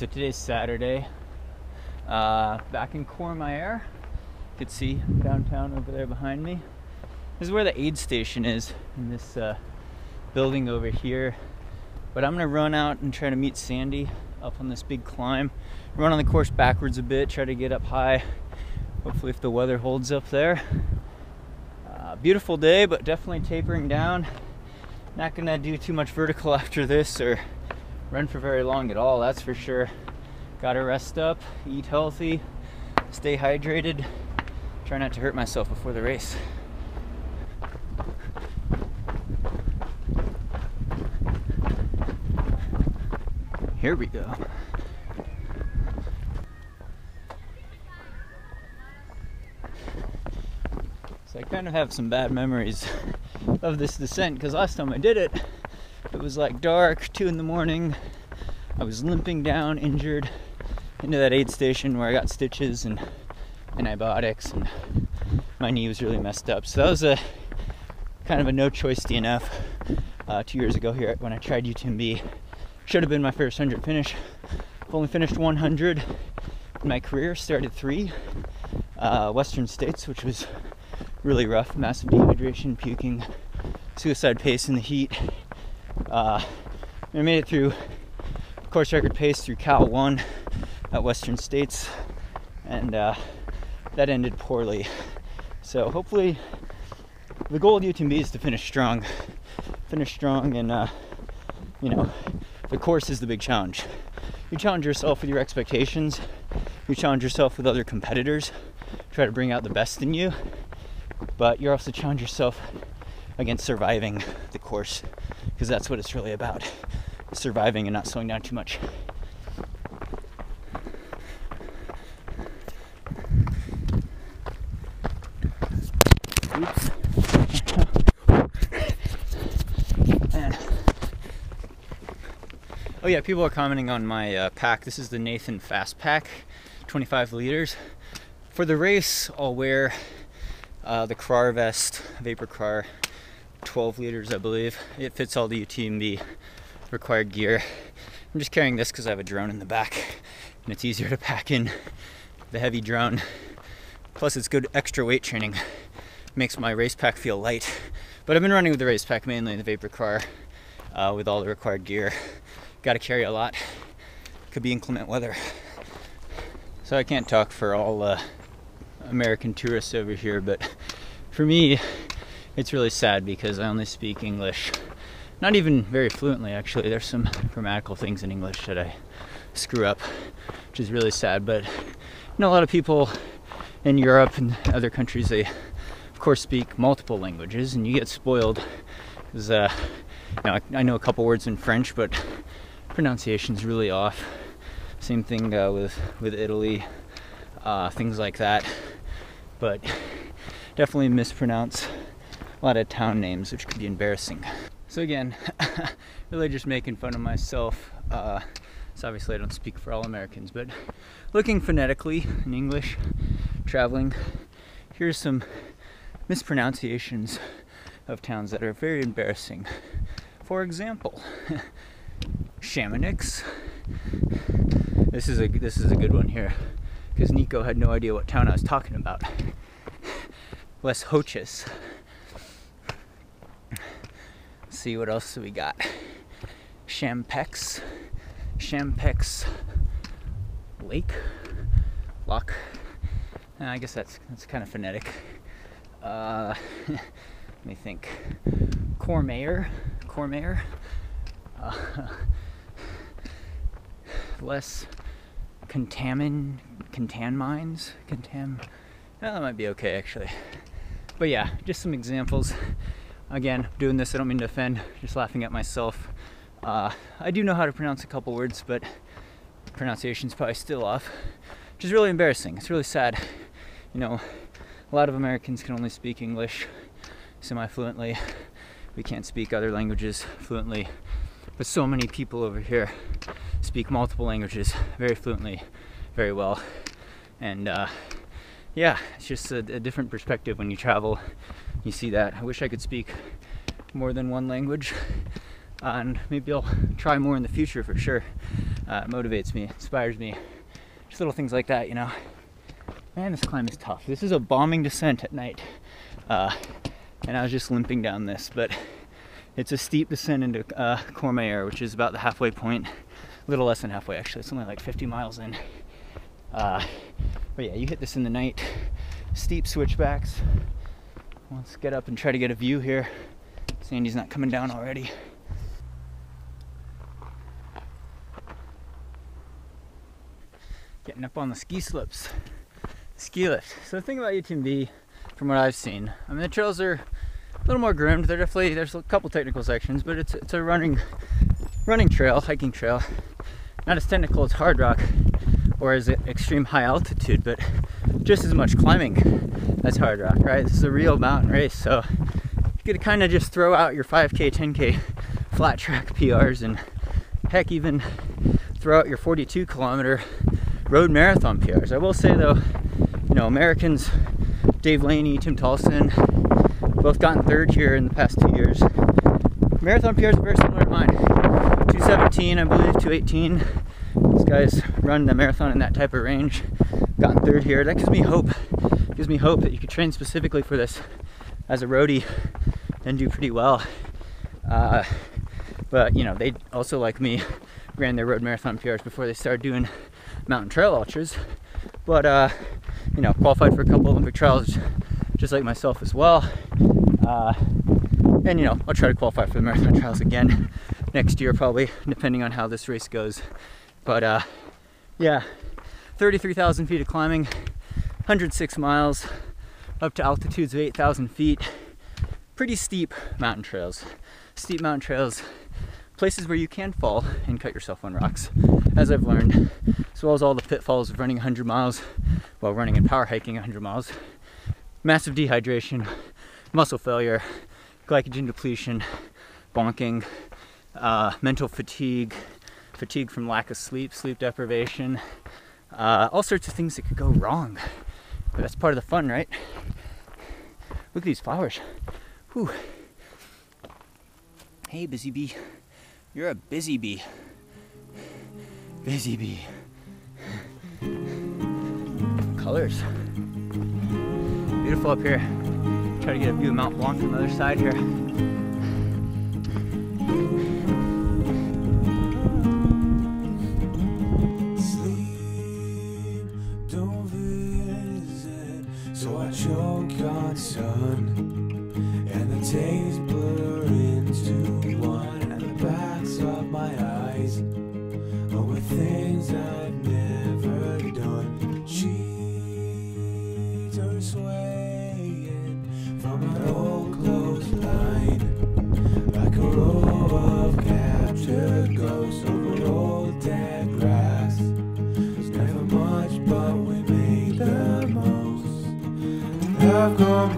So today's Saturday, back in Courmayeur. You could see downtown over there behind me. This is where the aid station is, in this building over here. But I'm gonna run out and try to meet Sandy up on this big climb. Run on the course backwards a bit, try to get up high. Hopefully if the weather holds up there. Beautiful day, but definitely tapering down. Not gonna do too much vertical after this or run for very long at all, that's for sure. Gotta rest up, eat healthy, stay hydrated, try not to hurt myself before the race. Here we go. So I kind of have some bad memories of this descent because last time I did it, it was like dark, 2 in the morning. I was limping down, injured, into that aid station where I got stitches and antibiotics, and my knee was really messed up. So that was a kind of a no-choice DNF 2 years ago here when I tried UTMB. Should have been my first 100 finish. I've only finished 100 in my career, started 3 Western States, which was really rough, massive dehydration, puking, suicide pace in the heat. I made it through course record pace through Cal 1 at Western States, and that ended poorly. So hopefully the goal of UTMB is to finish strong, and you know, the course is the big challenge. You challenge yourself with your expectations, you challenge yourself with other competitors, try to bring out the best in you, but you also challenge yourself against surviving the course, because that's what it's really about, surviving and not slowing down too much. Oops. Man. Oh yeah, people are commenting on my pack. This is the Nathan Fast Pack, 25 liters. For the race, I'll wear the Krar vest, Vapor Krar, 12 liters I believe. It fits all the UTMB required gear. I'm just carrying this because I have a drone in the back and it's easier to pack in the heavy drone. Plus it's good extra weight training. Makes my race pack feel light. But I've been running with the race pack, mainly the Vapor Krar, with all the required gear. Got to carry a lot. Could be inclement weather. So I can't talk for all American tourists over here, but for me it's really sad because I only speak English. Not even very fluently, actually. There's some grammatical things in English that I screw up, which is really sad. But you know, a lot of people in Europe and other countries, they of course speak multiple languages, and you get spoiled because you know, I know a couple words in French, but pronunciation's really off. Same thing with Italy, things like that. But definitely mispronounce a lot of town names, which could be embarrassing. So again, really just making fun of myself. So obviously I don't speak for all Americans, but looking phonetically in English, traveling, here's some mispronunciations of towns that are very embarrassing. For example, Chamonix. This is a good one here, because Nico had no idea what town I was talking about. Les Hoches. Let's see what else we got. Champex Lake, Lock. I guess that's kind of phonetic. Let me think. Courmayeur. Less contan mines. That might be okay actually. But yeah, just some examples. Again, doing this, I don't mean to offend, just laughing at myself. I do know how to pronounce a couple words, but pronunciation's probably still off, which is really embarrassing. It's really sad. You know, a lot of Americans can only speak English semi-fluently. We can't speak other languages fluently. But so many people over here speak multiple languages very fluently, very well. And yeah, it's just a different perspective when you travel. You see that. I wish I could speak more than one language, and maybe I'll try more in the future for sure. It motivates me, inspires me. Just little things like that, you know. Man, this climb is tough. This is a bombing descent at night. And I was just limping down this, but it's a steep descent into Courmayeur, which is about the halfway point. A little less than halfway, actually. It's only like 50 miles in. But yeah, you hit this in the night. Steep switchbacks. Let's get up and try to get a view here. Sandy's not coming down already. Getting up on the ski slips. Ski lift. So the thing about UTMB, from what I've seen, I mean the trails are a little more groomed. There's a couple technical sections, but it's a running trail, hiking trail. Not as technical as hard rock or as extreme high altitude, but just as much climbing as hard rock, right? This is a real mountain race, so you could kind of just throw out your 5K, 10K flat track PRs, and heck, even throw out your 42 kilometer road marathon PRs. I will say though, you know, Americans, Dave Laney, Tim Tolson, both gotten third here in the past 2 years. Marathon PRs are very similar to mine. 217, I believe, 218. These guys run the marathon in that type of range. Gotten third here. That gives me hope. It gives me hope that you could train specifically for this as a roadie and do pretty well. But you know, they also, like me, ran their road marathon PRs before they started doing mountain trail ultras. But you know, qualified for a couple Olympic trials just like myself as well. And you know, I'll try to qualify for the marathon trials again next year probably, depending on how this race goes. But yeah, 33,000 feet of climbing, 106 miles, up to altitudes of 8,000 feet. Pretty steep mountain trails. Steep mountain trails, places where you can fall and cut yourself on rocks, as I've learned, as well as all the pitfalls of running 100 miles while running and power hiking 100 miles. Massive dehydration, muscle failure, glycogen depletion, bonking, mental fatigue, fatigue from lack of sleep, sleep deprivation, all sorts of things that could go wrong. But that's part of the fun, right? Look at these flowers. Whew. Hey, busy bee. You're a busy bee. Busy bee. Colors. Beautiful up here. Try to get a view of Mount Blanc from the other side here. Sleep, don't visit, so I choke on sun, and the days blur into one, and the backs of my eyes are with things I've never done. Sheets are swaying from an old clothesline, like a row of captured ghosts over old dead grass. There's never much, but we made the most. I've gone